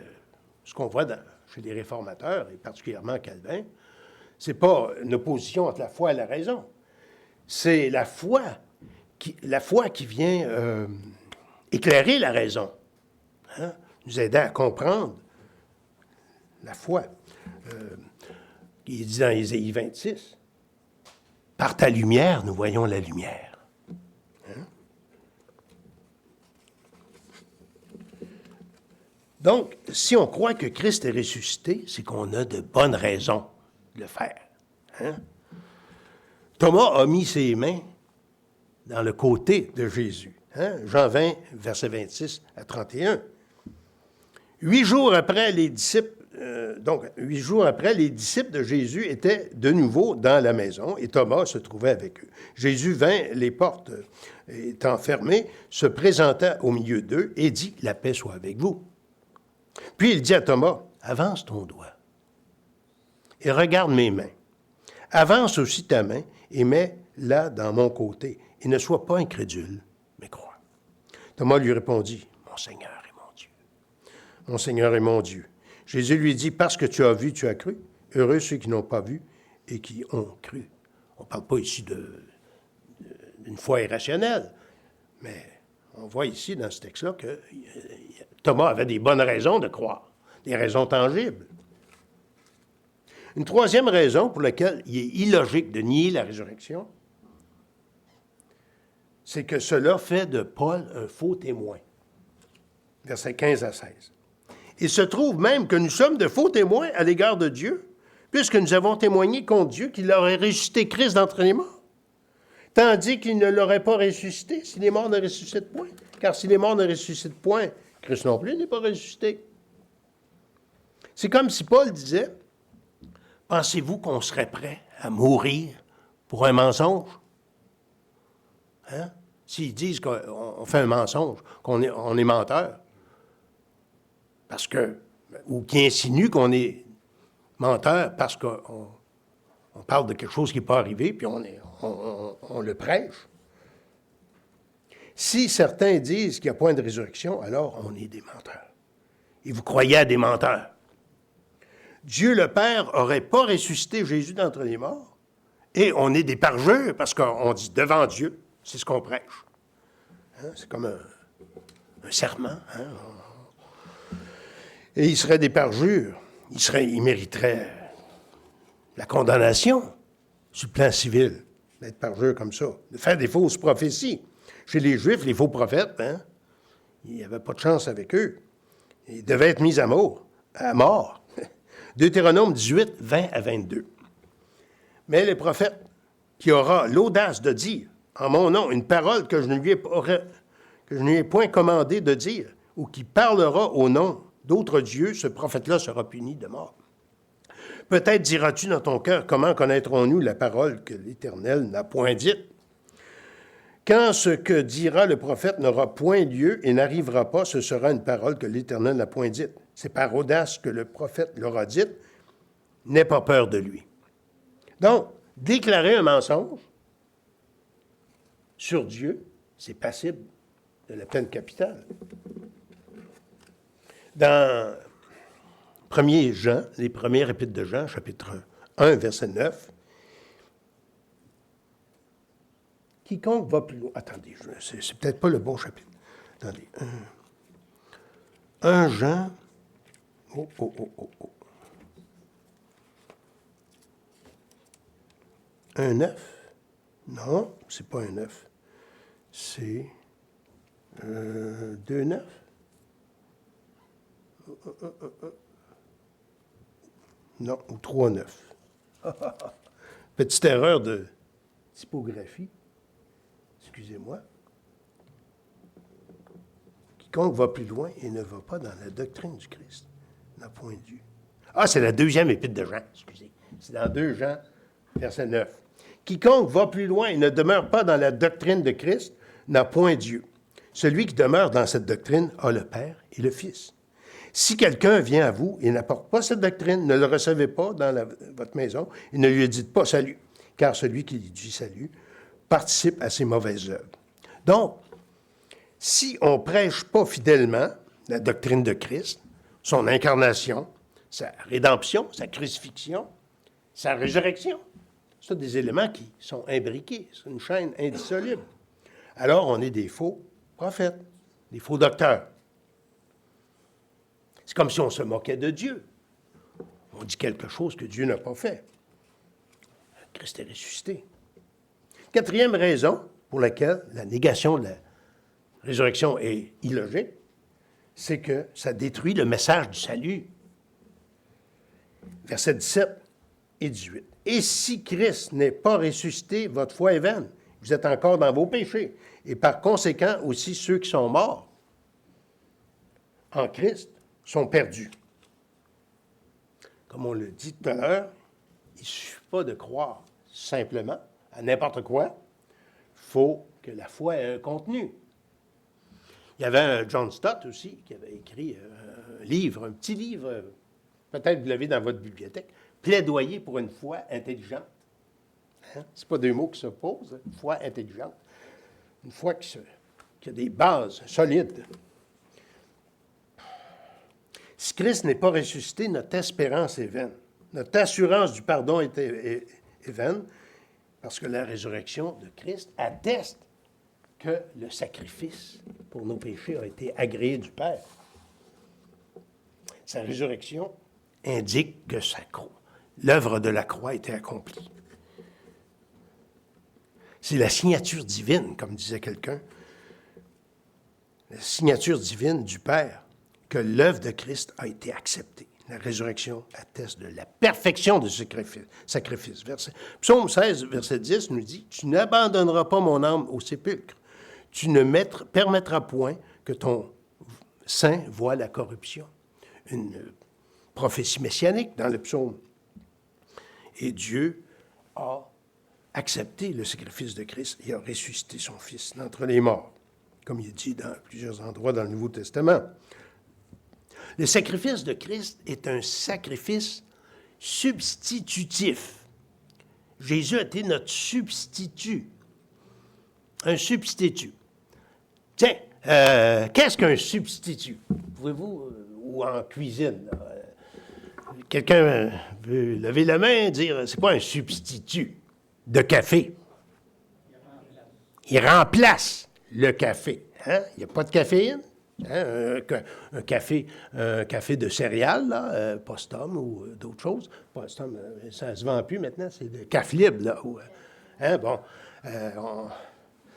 S1: ce qu'on voit chez les réformateurs, et particulièrement Calvin, c'est pas une opposition entre la foi et la raison. C'est la foi qui vient éclairer la raison. hein, nous aider à comprendre la foi. Il dit dans Ésaïe 26, « Par ta lumière, nous voyons la lumière. » Hein? Donc, si on croit que Christ est ressuscité, c'est qu'on a de bonnes raisons de le faire. Hein? Thomas a mis ses mains dans le côté de Jésus. Hein? Jean 20, verset 26 à 31. 8 jours après, les disciples de Jésus étaient de nouveau dans la maison et Thomas se trouvait avec eux. Jésus vint, les portes étant fermées, se présenta au milieu d'eux et dit, « La paix soit avec vous. » Puis il dit à Thomas, « Avance ton doigt et regarde mes mains. Avance aussi ta main et mets-la dans mon côté. Et ne sois pas incrédule, mais crois. » Thomas lui répondit, « Mon Seigneur et mon Dieu. » Mon Seigneur et mon Dieu. Jésus lui dit, « Parce que tu as vu, tu as cru. Heureux ceux qui n'ont pas vu et qui ont cru. » On ne parle pas ici d'une foi irrationnelle, mais on voit ici dans ce texte-là que Thomas avait des bonnes raisons de croire, des raisons tangibles. Une troisième raison pour laquelle il est illogique de nier la résurrection, c'est que cela fait de Paul un faux témoin. Versets 15 à 16. Il se trouve même que nous sommes de faux témoins à l'égard de Dieu, puisque nous avons témoigné contre Dieu qu'il aurait ressuscité Christ d'entre les morts, tandis qu'il ne l'aurait pas ressuscité si les morts ne ressuscitent point. Car si les morts ne ressuscitent point, Christ non plus n'est pas ressuscité. C'est comme si Paul disait, « Pensez-vous qu'on serait prêt à mourir pour un mensonge? » Hein? S'ils disent qu'on fait un mensonge, qu'on est menteur, parce que, ou qui insinue qu'on est menteur parce qu'on parle de quelque chose qui n'est pas arrivé, puis on le prêche. Si certains disent qu'il n'y a point de résurrection, alors on est des menteurs. Et vous croyez à des menteurs. Dieu le Père n'aurait pas ressuscité Jésus d'entre les morts, et on est des parjures, parce qu'on dit devant Dieu, c'est ce qu'on prêche. Hein? C'est comme un serment. Hein? Et il serait des parjures. Il mériterait la condamnation sur le plan civil, d'être parjure comme ça, de faire des fausses prophéties. Chez les Juifs, les faux prophètes, hein, il n'y avait pas de chance avec eux. Ils devaient être mis à mort. Deutéronome 18, 20 à 22. Mais le prophète qui aura l'audace de dire en mon nom une parole que je ne lui ai point commandé de dire, ou qui parlera au nom d'autres dieux, ce prophète-là sera puni de mort. Peut-être diras-tu dans ton cœur, comment connaîtrons-nous la parole que l'Éternel n'a point dite? Quand ce que dira le prophète n'aura point lieu et n'arrivera pas, ce sera une parole que l'Éternel n'a point dite. C'est par audace que le prophète l'aura dite. N'aie pas peur de lui. Donc, déclarer un mensonge sur Dieu, c'est passible de la peine capitale. Dans 1er Jean, les premiers épîtres de Jean, chapitre 1, verset 9, quiconque va plus loin. Attendez, c'est peut-être pas le bon chapitre. Attendez. 1 Jean. Oh. 1,9? Non, c'est pas 1,9. C'est 2,9. Non, ou 3,9. Petite erreur de typographie. Excusez-moi. Quiconque va plus loin et ne va pas dans la doctrine du Christ n'a point Dieu. Ah, c'est la deuxième épître de Jean, excusez. C'est dans 2 Jean, verset 9. Quiconque va plus loin et ne demeure pas dans la doctrine de Christ n'a point Dieu. Celui qui demeure dans cette doctrine a le Père et le Fils. Si quelqu'un vient à vous et n'apporte pas cette doctrine, ne le recevez pas dans votre maison et ne lui dites pas salut, car celui qui lui dit salut participe à ses mauvaises œuvres. Donc, si on ne prêche pas fidèlement la doctrine de Christ, son incarnation, sa rédemption, sa crucifixion, sa résurrection, c'est des éléments qui sont imbriqués, c'est une chaîne indissoluble. Alors, on est des faux prophètes, des faux docteurs. C'est comme si on se moquait de Dieu. On dit quelque chose que Dieu n'a pas fait. Christ est ressuscité. Quatrième raison pour laquelle la négation de la résurrection est illogique, c'est que ça détruit le message du salut. Versets 17 et 18. « Et si Christ n'est pas ressuscité, votre foi est vaine. Vous êtes encore dans vos péchés. Et par conséquent, aussi ceux qui sont morts en Christ sont perdus. » Comme on le dit tout à l'heure, il ne suffit pas de croire simplement à n'importe quoi. Il faut que la foi ait un contenu. Il y avait un John Stott aussi qui avait écrit un livre, un petit livre, peut-être vous l'avez dans votre bibliothèque, Plaidoyer pour une foi intelligente. Hein? Ce pas deux mots qui s'opposent, une foi intelligente. Une foi qui a des bases solides. Si Christ n'est pas ressuscité, notre espérance est vaine. Notre assurance du pardon est vaine, parce que la résurrection de Christ atteste que le sacrifice pour nos péchés a été agréé du Père. Sa résurrection indique que l'œuvre de la croix a été accomplie. C'est la signature divine, comme disait quelqu'un, la signature divine du Père, que l'œuvre de Christ a été acceptée. La résurrection atteste de la perfection de ce sacrifice. Psaume 16, verset 10 nous dit « Tu n'abandonneras pas mon âme au sépulcre. Tu ne permettras point que ton sein voie la corruption. » Une prophétie messianique dans le psaume. Et Dieu a accepté le sacrifice de Christ et a ressuscité son Fils d'entre les morts, comme il est dit dans plusieurs endroits dans le Nouveau Testament. Le sacrifice de Christ est un sacrifice substitutif. Jésus a été notre substitut. Un substitut. Tiens, qu'est-ce qu'un substitut? Pouvez-vous, ou en cuisine, quelqu'un veut lever la main et dire, c'est quoi un substitut de café? Il remplace le café. Hein? Il n'y a pas de caféine. Hein? Un café de céréales, là, Postum ou d'autres choses. Postum, ça ne se vend plus maintenant, c'est le café libre. Là, hein? Bon,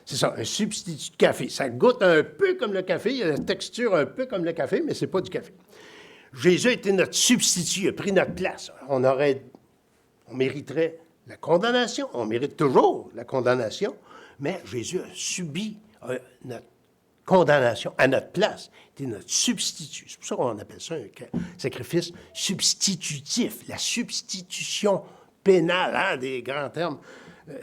S1: c'est ça, un substitut de café. Ça goûte un peu comme le café, il y a la texture un peu comme le café, mais ce n'est pas du café. Jésus a été notre substitut, il a pris notre place. On mériterait la condamnation, on mérite toujours la condamnation, mais Jésus a subi notre condamnation à notre place. Il était notre substitut. C'est pour ça qu'on appelle ça un sacrifice substitutif, la substitution pénale, hein, des grands termes.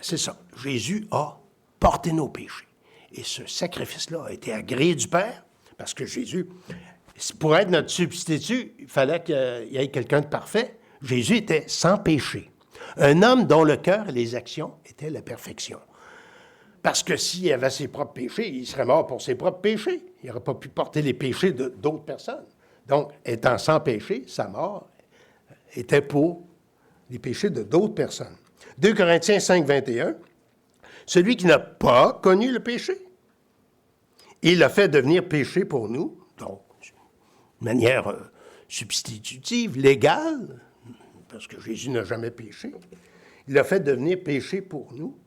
S1: C'est ça. Jésus a porté nos péchés. Et ce sacrifice-là a été agréé du Père, parce que Jésus, pour être notre substitut, il fallait qu'il y ait quelqu'un de parfait. Jésus était sans péché. Un homme dont le cœur et les actions étaient la perfection. Parce que s'il avait ses propres péchés, il serait mort pour ses propres péchés. Il n'aurait pas pu porter les péchés d'autres personnes. Donc, étant sans péché, sa mort était pour les péchés de d'autres personnes. 2 Corinthiens 5, 21, « Celui qui n'a pas connu le péché, il l'a fait devenir péché pour nous. » Donc, de manière substitutive, légale, parce que Jésus n'a jamais péché. Il l'a fait devenir péché pour nous,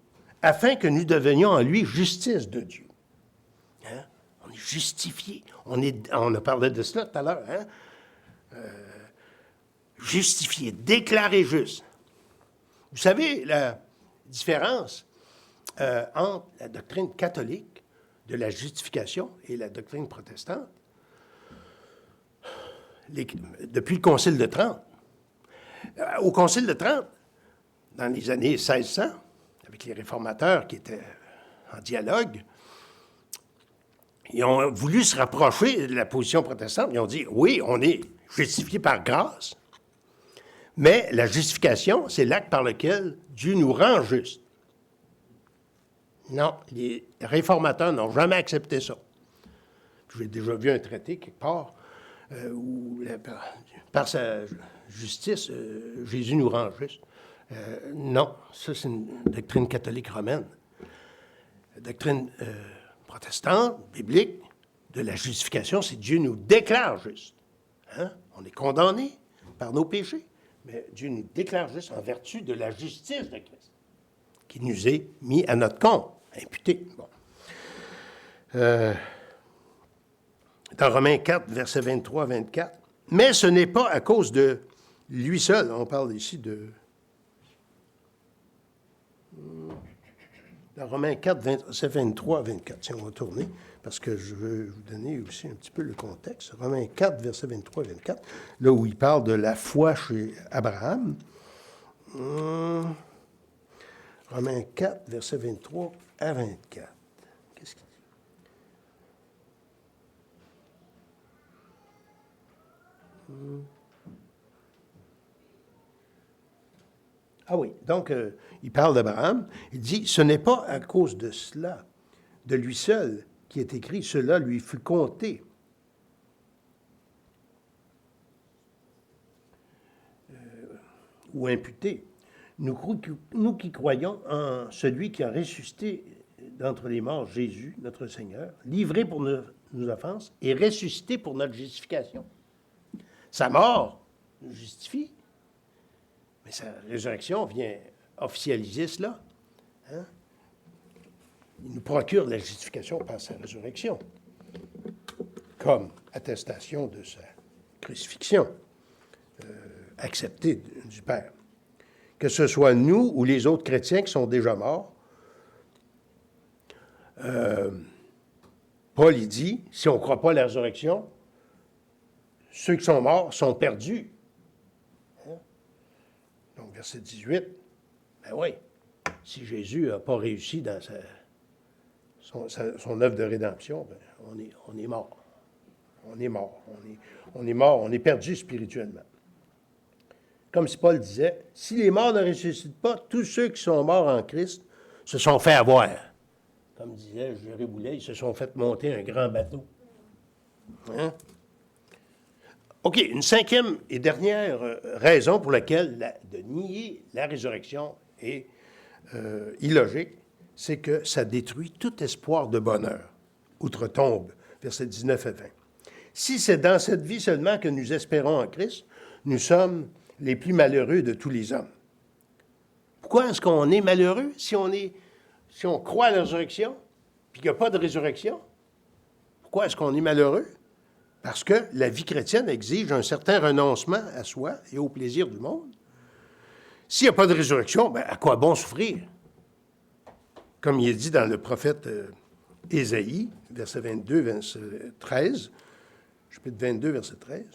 S1: afin que nous devenions en lui justice de Dieu. Hein? On est justifié. On a parlé de cela tout à l'heure. Hein? Justifié, déclaré juste. Vous savez la différence entre la doctrine catholique de la justification et la doctrine protestante? Depuis le Concile de Trente. Au Concile de Trente, dans les années 1600, avec les réformateurs qui étaient en dialogue, ils ont voulu se rapprocher de la position protestante. Ils ont dit, oui, on est justifié par grâce, mais la justification, c'est l'acte par lequel Dieu nous rend justes. Non, les réformateurs n'ont jamais accepté ça. J'ai déjà vu un traité quelque part où, par sa justice, Jésus nous rend justes. Non, ça, c'est une doctrine catholique romaine. La doctrine protestante, biblique, de la justification, c'est Dieu nous déclare justes. Hein? On est condamné par nos péchés. Mais Dieu nous déclare juste en vertu de la justice de Christ, qui nous est mis à notre compte, imputé. Bon. Dans Romains 4, versets 23 à 24. Mais ce n'est pas à cause de lui seul. On parle ici de... Dans Romains 4, verset 23 à 24. Tiens, on va tourner, parce que je veux vous donner aussi un petit peu le contexte. Romains 4, verset 23 à 24, là où il parle de la foi chez Abraham. Romains 4, verset 23 à 24. Qu'est-ce qu'il dit? Ah oui, donc il parle d'Abraham. Il dit, ce n'est pas à cause de cela, de lui seul, qui est écrit, cela lui fut compté. Ou imputé. Nous qui croyons en celui qui a ressuscité d'entre les morts, Jésus, notre Seigneur, livré pour nos offenses et ressuscité pour notre justification. Sa mort nous justifie, mais sa résurrection vient officialiser cela. Hein? Il nous procure la justification par sa résurrection, comme attestation de sa crucifixion, acceptée du Père. Que ce soit nous ou les autres chrétiens qui sont déjà morts, Paul, il dit, si on ne croit pas à la résurrection, ceux qui sont morts sont perdus. Hein? Donc, verset 18, ben oui, si Jésus n'a pas réussi dans son œuvre de rédemption, ben on est mort. On est mort. On est mort, on est perdu spirituellement. Comme si Paul disait, si les morts ne ressuscitent pas, tous ceux qui sont morts en Christ se sont fait avoir. Comme disait Géré Boulet, ils se sont fait monter un grand bateau. Hein? OK, une cinquième et dernière raison pour laquelle de nier la résurrection est illogique, c'est que ça détruit tout espoir de bonheur. Outre-tombe, versets 19 à 20. Si c'est dans cette vie seulement que nous espérons en Christ, nous sommes les plus malheureux de tous les hommes. Pourquoi est-ce qu'on est malheureux si on croit à la résurrection, puis qu'il n'y a pas de résurrection? Pourquoi est-ce qu'on est malheureux? Parce que la vie chrétienne exige un certain renoncement à soi et au plaisir du monde. S'il n'y a pas de résurrection, bien, à quoi bon souffrir? Comme il est dit dans le prophète Ésaïe, verset 22, verset 13, chapitre 22, verset 13.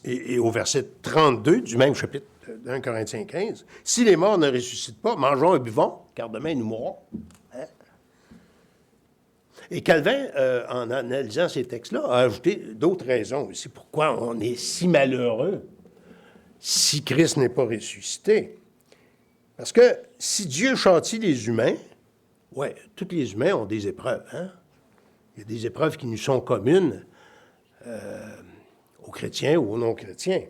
S1: Et au verset 32 du même chapitre d'1 Corinthiens 15, « Si les morts ne ressuscitent pas, mangeons et buvons, car demain nous mourrons. Hein? » Et Calvin, en analysant ces textes-là, a ajouté d'autres raisons aussi pourquoi on est si malheureux si Christ n'est pas ressuscité. Parce que si Dieu châtie les humains, oui, tous les humains ont des épreuves. Hein? Il y a des épreuves qui nous sont communes aux chrétiens ou aux non-chrétiens.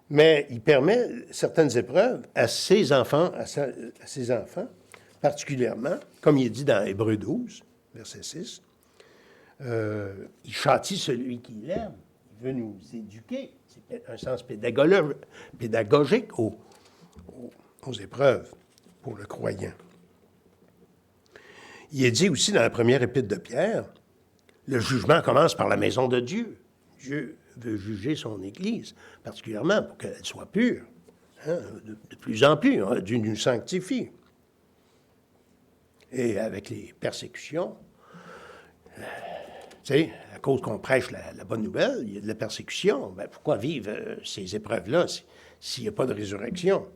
S1: Mais il permet certaines épreuves à ses enfants, particulièrement, comme il est dit dans Hébreux 12, verset 6. Il châtie celui qui l'aime. Il veut nous éduquer. C'est un sens pédagogique aux épreuves pour le croyant. Il est dit aussi dans la première épître de Pierre, le jugement commence par la maison de Dieu. Dieu veut juger son Église, particulièrement pour qu'elle soit pure. Hein, de plus en plus, hein, Dieu nous sanctifie. Et avec les persécutions, tu sais, à cause qu'on prêche la bonne nouvelle, il y a de la persécution. Ben, pourquoi vivre ces épreuves-là s'il n'y a pas de résurrection?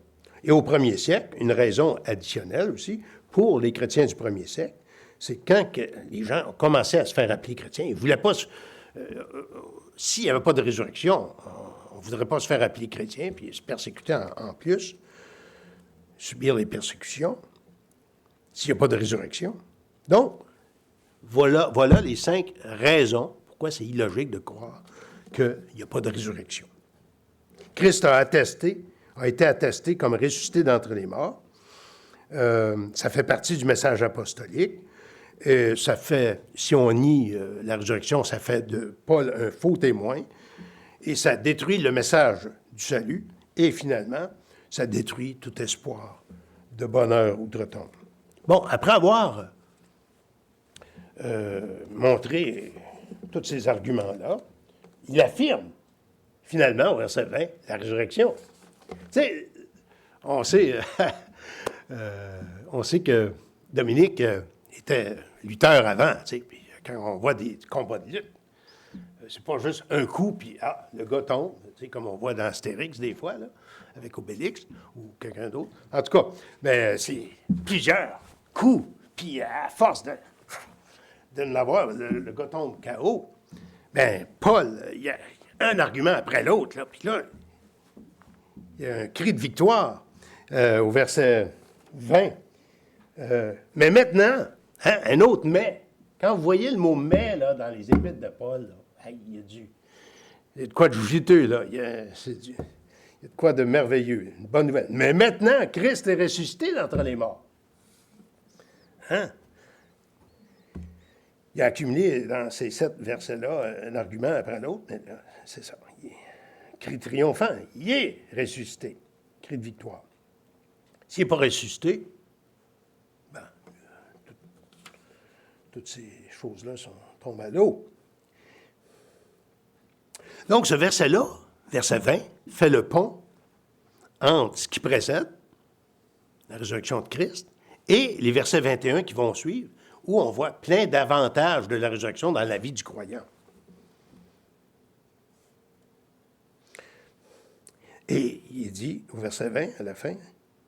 S1: Et au premier siècle, une raison additionnelle aussi, pour les chrétiens du premier siècle, c'est quand les gens ont commencé à se faire appeler chrétiens. Ils ne voulaient pas... s'il n'y avait pas de résurrection, on ne voudrait pas se faire appeler chrétien, puis se persécuter en plus, subir les persécutions, s'il n'y a pas de résurrection. Donc, voilà les 5 raisons pourquoi c'est illogique de croire qu'il n'y a pas de résurrection. Christ a été attesté comme ressuscité d'entre les morts. Ça fait partie du message apostolique. Ça fait, si on nie la résurrection, ça fait de Paul un faux témoin et ça détruit le message du salut et finalement, ça détruit tout espoir de bonheur outre-tombe. Bon, après avoir montré tous ces arguments-là, il affirme finalement, au verset 20, la résurrection. Tu sais, on sait que Dominique était lutteur avant, tu sais, puis quand on voit des combats de lutte, c'est pas juste un coup, puis le gars tombe, tu sais, comme on voit dans Astérix des fois, là, avec Obélix ou quelqu'un d'autre. En tout cas, ben, c'est plusieurs coups, puis à force de l'avoir, le gars tombe KO. Ben, Paul, il y a un argument après l'autre, là, puis là, il y a un cri de victoire au verset 20. Mais maintenant, hein, un autre mais. Quand vous voyez le mot mais là, dans les épîtres de Paul, là, il y a de quoi de juteux, là. Il y a de quoi de merveilleux. Une bonne nouvelle. Mais maintenant, Christ est ressuscité d'entre les morts. Hein? Il a accumulé dans ces 7 versets-là un argument après l'autre. Mais là, c'est ça. Cri triomphant. Il est ressuscité. Cri de victoire. S'il n'est pas ressuscité, ben, toutes ces choses-là tombent à l'eau. Donc, ce verset-là, verset 20, fait le pont entre ce qui précède, la résurrection de Christ, et les versets 21 qui vont suivre, où on voit plein d'avantages de la résurrection dans la vie du croyant. Et il dit, au verset 20, à la fin,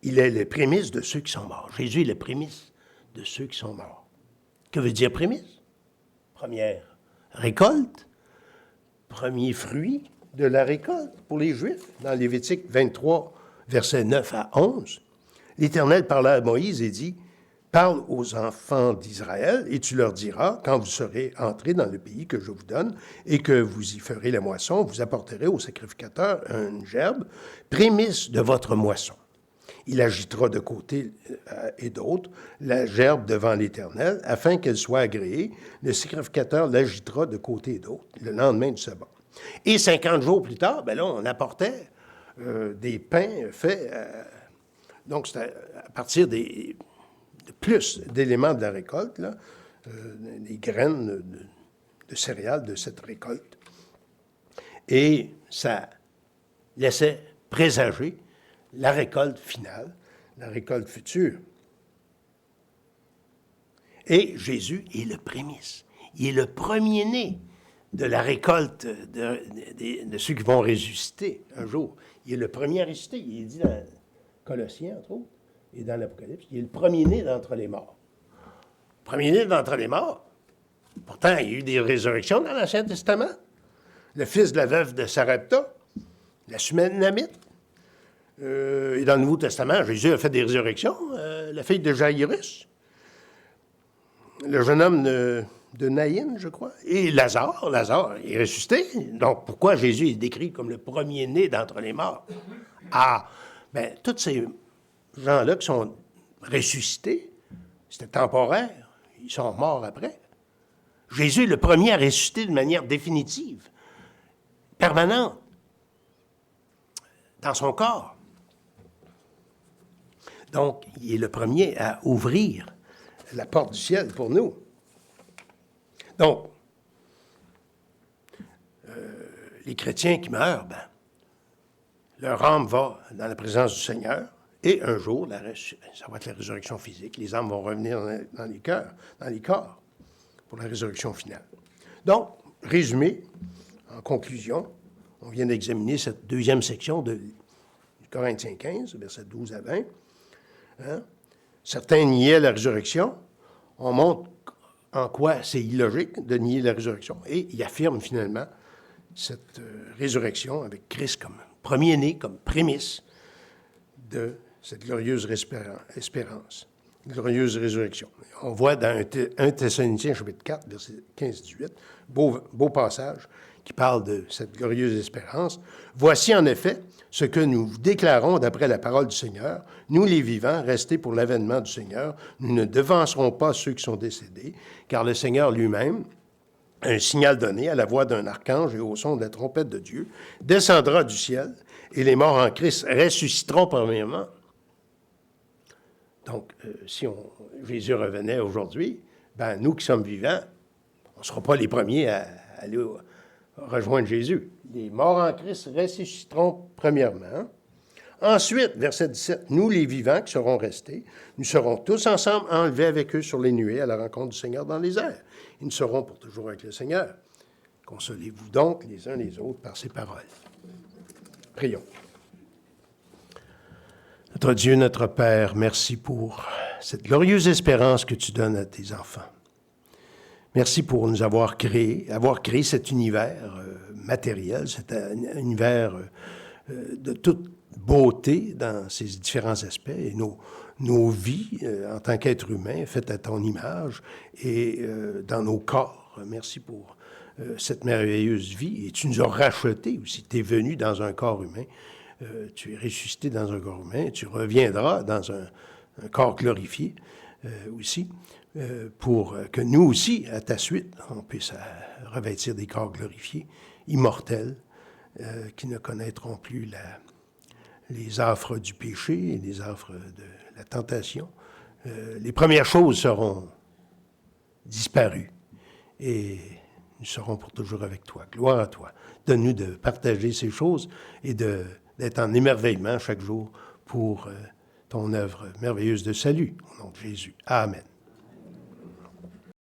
S1: il est le prémisse de ceux qui sont morts. Jésus est le prémisse de ceux qui sont morts. Que veut dire prémisse? Première récolte, premier fruit de la récolte pour les Juifs. Dans Lévitique 23, versets 9 à 11, l'Éternel parla à Moïse et dit, « Parle aux enfants d'Israël et tu leur diras, quand vous serez entrés dans le pays que je vous donne et que vous y ferez la moisson, vous apporterez au sacrificateur une gerbe, prémisse de votre moisson. Il agitera de côté et d'autre la gerbe devant l'Éternel, afin qu'elle soit agréée. Le sacrificateur l'agitera de côté et d'autre le lendemain du sabbat. » Et 50 jours plus tard, ben là, on apportait des pains faits, donc c'était à partir de plus d'éléments de la récolte, là, des graines de céréales de cette récolte. Et ça laissait présager la récolte finale, la récolte future. Et Jésus est le prémisse. Il est le premier-né de la récolte de ceux qui vont ressusciter un jour. Il est le premier à ressusciter. Il est dit dans Colossiens, entre autres, et dans l'Apocalypse. Il est le premier-né d'entre les morts. Premier-né d'entre les morts. Pourtant, il y a eu des résurrections dans l'Ancien Testament. Le fils de la veuve de Sarepta, la Sunamite. Et dans le Nouveau Testament, Jésus a fait des résurrections. La fille de Jairus. Le jeune homme de Naïn, je crois. Et Lazare est ressuscité. Donc, pourquoi Jésus est décrit comme le premier-né d'entre les morts? Bien, tous ces gens-là qui sont ressuscités, c'était temporaire. Ils sont morts après. Jésus est le premier à ressusciter de manière définitive, permanente, dans son corps. Donc, il est le premier à ouvrir la porte du ciel pour nous. Donc, les chrétiens qui meurent, ben, leur âme va dans la présence du Seigneur, et un jour, ça va être la résurrection physique. Les âmes vont revenir dans les cœurs, dans les corps, pour la résurrection finale. Donc, résumé, en conclusion, on vient d'examiner cette deuxième section de Corinthiens 15, versets 12 à 20. Hein? Certains niaient la résurrection. On montre en quoi c'est illogique de nier la résurrection. Et il affirme finalement cette résurrection avec Christ comme premier-né, comme prémisse de cette glorieuse espérance, glorieuse résurrection. On voit dans 1 Thessaloniciens, chapitre 4, verset 15-18, beau passage. qui parle de cette glorieuse espérance. « Voici en effet ce que nous déclarons d'après la parole du Seigneur. Nous, les vivants, restés pour l'avènement du Seigneur, nous ne devancerons pas ceux qui sont décédés, car le Seigneur lui-même, un signal donné à la voix d'un archange et au son de la trompette de Dieu, descendra du ciel, et les morts en Christ ressusciteront premièrement. » Donc, si Jésus revenait aujourd'hui, ben nous qui sommes vivants, on ne sera pas les premiers à aller rejoindre Jésus. Les morts en Christ ressusciteront premièrement. Ensuite, verset 17, nous les vivants qui serons restés, nous serons tous ensemble enlevés avec eux sur les nuées à la rencontre du Seigneur dans les airs. Et nous serons pour toujours avec le Seigneur. Consolez-vous donc les uns les autres par ces paroles. Prions. Notre Dieu, notre Père, merci pour cette glorieuse espérance que tu donnes à tes enfants. Merci pour nous avoir créé cet univers matériel, cet univers de toute beauté dans ses différents aspects, et nos vies en tant qu'êtres humains faites à ton image et dans nos corps. Merci pour cette merveilleuse vie, et tu nous as rachetés aussi. Tu es venu dans un corps humain, tu es ressuscité dans un corps humain, et tu reviendras dans un corps glorifié aussi, pour que nous aussi, à ta suite, on puisse revêtir des corps glorifiés, immortels, qui ne connaîtront plus les affres du péché et les affres de la tentation. Les premières choses seront disparues et nous serons pour toujours avec toi. Gloire à toi. Donne-nous de partager ces choses et d'être en émerveillement chaque jour pour ton œuvre merveilleuse de salut. Au nom de Jésus. Amen.